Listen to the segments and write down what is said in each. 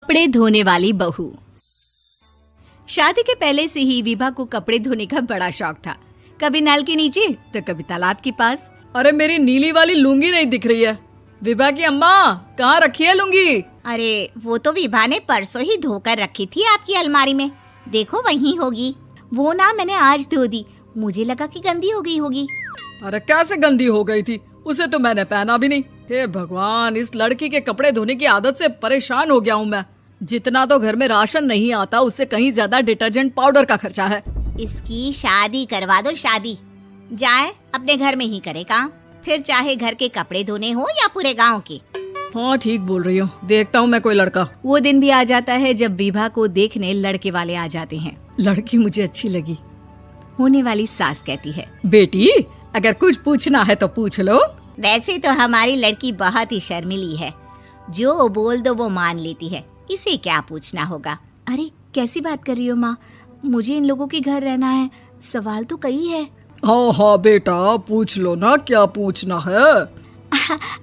कपड़े धोने वाली बहू। शादी के पहले से ही विभा को कपड़े धोने का बड़ा शौक था। कभी नल के नीचे तो कभी तालाब के पास। अरे मेरी नीली वाली लुंगी नहीं दिख रही है। विभा की अम्मा, कहाँ रखी है लुंगी? अरे वो तो विभा ने परसों ही धोकर रखी थी आपकी अलमारी में, देखो वहीं होगी। वो ना मैंने आज धो दी, मुझे लगा कि गंदी हो गई होगी। अरे कैसे गंदी हो गई थी? उसे तो मैंने पहना भी नहीं। हे भगवान, इस लड़की के कपड़े धोने की आदत से परेशान हो गया हूँ मैं। जितना तो घर में राशन नहीं आता, उससे कहीं ज्यादा डिटर्जेंट पाउडर का खर्चा है। इसकी शादी करवा दो, शादी जाए अपने घर में ही करे काम, फिर चाहे घर के कपड़े धोने हो या पूरे गांव के। हाँ ठीक बोल रही हूँ, देखता हूँ मैं कोई लड़का। वो दिन भी आ जाता है जब विभा को देखने लड़के वाले आ जाते हैं। लड़की मुझे अच्छी लगी। होने वाली सास कहती है, बेटी अगर कुछ पूछना है तो पूछ लो। वैसे तो हमारी लड़की बहुत ही शर्मीली है, जो बोल दो वो मान लेती है, इसे क्या पूछना होगा। अरे कैसी बात कर रही हो माँ, मुझे इन लोगों के घर रहना है, सवाल तो कई है। हाँ हाँ बेटा, पूछ लो ना, क्या पूछना है।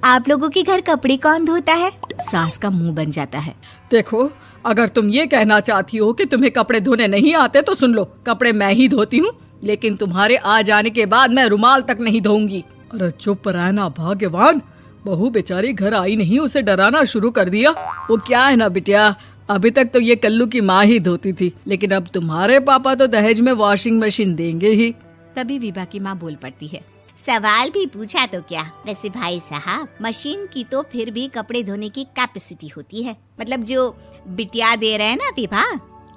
आप लोगों के घर कपड़े कौन धोता है? सास का मुंह बन जाता है। देखो, अगर तुम ये कहना चाहती हो कि तुम्हें कपड़े धोने नहीं आते तो सुन लो, कपड़े मैं ही धोती हूँ, लेकिन तुम्हारे आ जाने के बाद मैं रुमाल तक नहीं धोऊंगी। अरे चुप रहना भाग्यवान, बहू बेचारी घर आई नहीं, उसे डराना शुरू कर दिया। वो क्या है ना बिटिया, अभी तक तो ये कल्लू की माँ ही धोती थी, लेकिन अब तुम्हारे पापा तो दहेज में वॉशिंग मशीन देंगे ही। तभी विभा की माँ बोल पड़ती है, सवाल भी पूछा तो क्या। वैसे भाई साहब, मशीन की तो फिर भी कपड़े धोने की कैपेसिटी होती है। मतलब जो बिटिया दे रहे हैं ना विभा,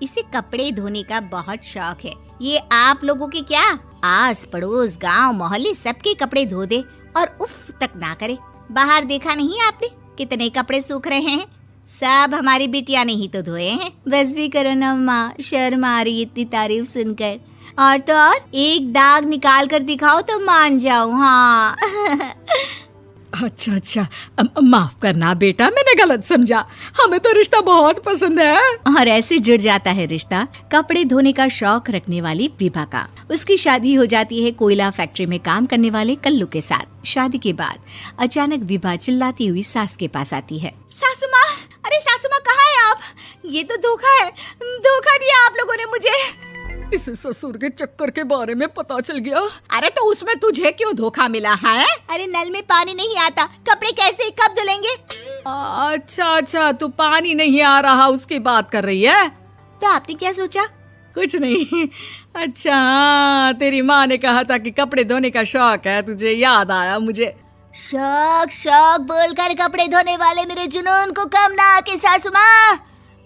इसे कपड़े धोने का बहुत शौक है। ये आप लोगों के क्या, आस पड़ोस गांव मोहल्ले सबके कपड़े धो दे और उफ तक ना करे। बाहर देखा नहीं आपने कितने कपड़े सूख रहे हैं? सब हमारी बिटिया ने ही तो धोए हैं। बस भी करो ना माँ, शर्म आ रही इतनी तारीफ सुनकर। और तो और एक दाग निकाल कर दिखाओ तो मान जाओ। हाँ अच्छा, माफ करना बेटा, मैंने गलत समझा। हमें तो रिश्ता बहुत पसंद है। और ऐसे जुड़ जाता है रिश्ता कपड़े धोने का शौक रखने वाली विभा का। उसकी शादी हो जाती है कोयला फैक्ट्री में काम करने वाले कल्लू के साथ। शादी के बाद अचानक विभा चिल्लाती हुई सास के पास आती है। सासू माँ, अरे सासू माँ कहाँ है आप? ये तो धोखा है, धोखा दिया आप लोगों ने मुझे। इसे ससुर के चक्कर के बारे में पता चल गया। अरे तो उसमें तुझे क्यों धोखा मिला है? अरे नल में पानी नहीं आता, कपड़े कैसे कब धुलेंगे? अच्छा, तू पानी नहीं आ रहा उसकी बात कर रही है। तो आपने क्या सोचा? कुछ नहीं। अच्छा, तेरी माँ ने कहा था कि कपड़े धोने का शौक है तुझे, याद आया मुझे। शौक बोलकर कपड़े धोने वाले मेरे जुनून को कम ना आके सासू माँ,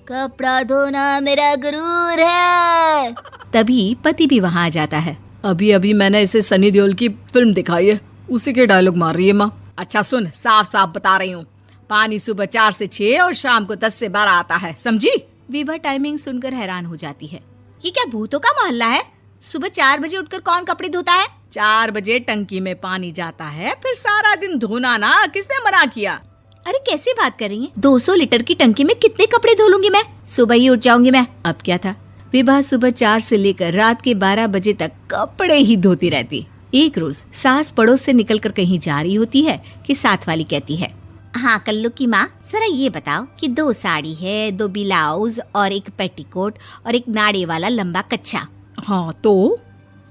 कपड़ा धोना मेरा गुरूर है। तभी पति भी वहाँ आ जाता है। अभी मैंने इसे सनी देओल की फिल्म दिखाई है, उसी के डायलॉग मार रही है माँ। अच्छा सुन, साफ साफ बता रही हूँ, पानी सुबह 4 से 6 और शाम को 10 से 12 आता है, समझी? विभा टाइमिंग सुनकर हैरान हो जाती है। ये क्या भूतों का मोहल्ला है? सुबह 4 बजे उठकर कौन कपड़े धोता है? 4 बजे टंकी में पानी जाता है, फिर सारा दिन धोना ना, किसने मना किया? अरे कैसी बात कर रही हैं? 200 लीटर की टंकी में कितने कपड़े धो लूंगी मैं, सुबह ही उठ जाऊंगी मैं। अब क्या था, विभा सुबह 4 से लेकर रात के 12 बजे तक कपड़े ही धोती रहती। एक रोज सास पड़ोस से निकलकर कहीं जा रही होती है कि साथ वाली कहती है, हाँ कल्लू की माँ, जरा ये बताओ कि 2 साड़ी है, 2 ब्लाउज और एक पेटीकोट और एक नाड़े वाला लंबा कच्छा। हाँ तो?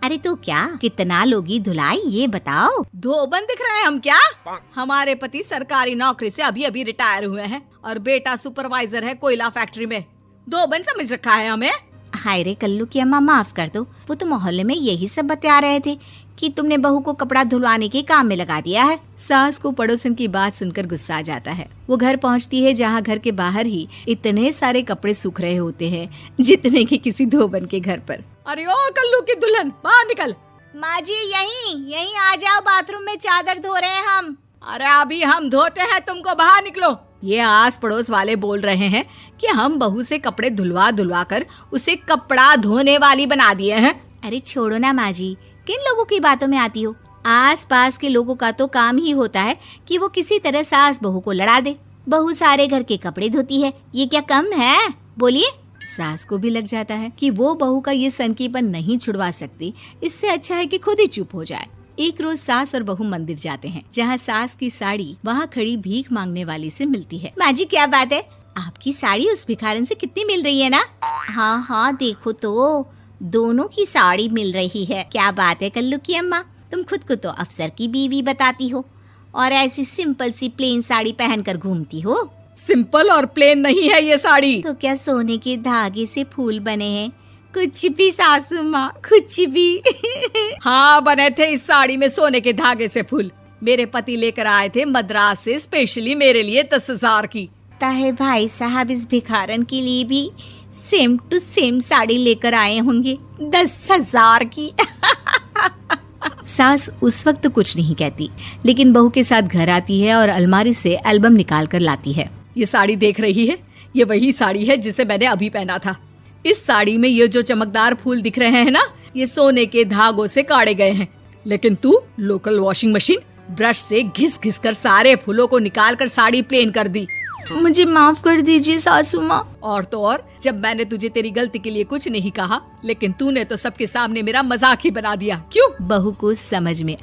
अरे तो क्या, कितना लोगी धुलाई ये बताओ। धोबन दिख रहे हैं हम क्या? हमारे पति सरकारी नौकरी से अभी रिटायर हुए हैं और बेटा सुपरवाइजर है कोयला फैक्ट्री में। धोबन समझ रखा है हमें। हाय रे कल्लू की अम्मा, माफ कर दो, वो तो मोहल्ले में यही सब बता रहे थे कि तुमने बहू को कपड़ा धुलवाने के काम में लगा दिया है। सास को पड़ोसन की बात सुनकर गुस्सा आ जाता है। वो घर पहुंचती है जहां घर के बाहर ही इतने सारे कपड़े सूख रहे होते हैं जितने कि किसी धोबन के घर पर। अरे ओ कल्लू की दुल्हन, बाहर निकल। माँ जी यहीं आ जाओ, बाथरूम में चादर धो रहे हैं हम। अरे अभी हम धोते हैं, तुमको बाहर निकलो। ये आस पड़ोस वाले बोल रहे हैं कि हम बहू से कपड़े धुलवा कर उसे कपड़ा धोने वाली बना दिए हैं। अरे छोड़ो ना माँ जी, किन लोगों की बातों में आती हो? आस पास के लोगों का तो काम ही होता है कि वो किसी तरह सास बहू को लड़ा दे। बहू सारे घर के कपड़े धोती है, ये क्या कम है? बोलिए। सास को भी लग जाता है कि वो बहू का ये सनकीपन नहीं छुड़वा सकती, इससे अच्छा है कि खुद ही चुप हो जाए। एक रोज सास और बहू मंदिर जाते हैं, जहाँ सास की साड़ी वहाँ खड़ी भीख मांगने वाली से मिलती है। माँ जी क्या बात है, आपकी साड़ी उस भिखारन से कितनी मिल रही है ना? हाँ हाँ देखो तो, दोनों की साड़ी मिल रही है। क्या बात है कल्लू की अम्मा, तुम खुद को तो अफसर की बीवी बताती हो और ऐसी सिंपल सी प्लेन साड़ी पहनकर घूमती हो। सिंपल और प्लेन नहीं है ये साड़ी। तो क्या सोने के धागे से फूल बने हैं? कुछ भी सासू माँ, कुछ भी। हाँ बने थे इस साड़ी में सोने के धागे से फूल। मेरे पति लेकर आए थे मद्रास से स्पेशली मेरे लिए 10,000 की। ताहे भाई साहब इस भिखारन के लिए भी सेम टू सेम साड़ी लेकर आए होंगे 10,000 की। सास उस वक्त तो कुछ नहीं कहती, लेकिन बहू के साथ घर आती है और अलमारी से एल्बम निकाल कर लाती है। ये साड़ी देख रही है, ये वही साड़ी है जिसे मैंने अभी पहना था। इस साड़ी में ये जो चमकदार फूल दिख रहे हैं ना, ये सोने के धागों से काढ़े गए हैं। लेकिन तू लोकल वॉशिंग मशीन ब्रश से घिस घिस कर सारे फूलों को निकाल कर साड़ी प्लेन कर दी। मुझे माफ कर दीजिए सासू माँ। और तो और, जब मैंने तुझे तेरी गलती के लिए कुछ नहीं कहा, लेकिन तूने तो सबके सामने मेरा मजाक ही बना दिया। क्यों? बहू को समझ में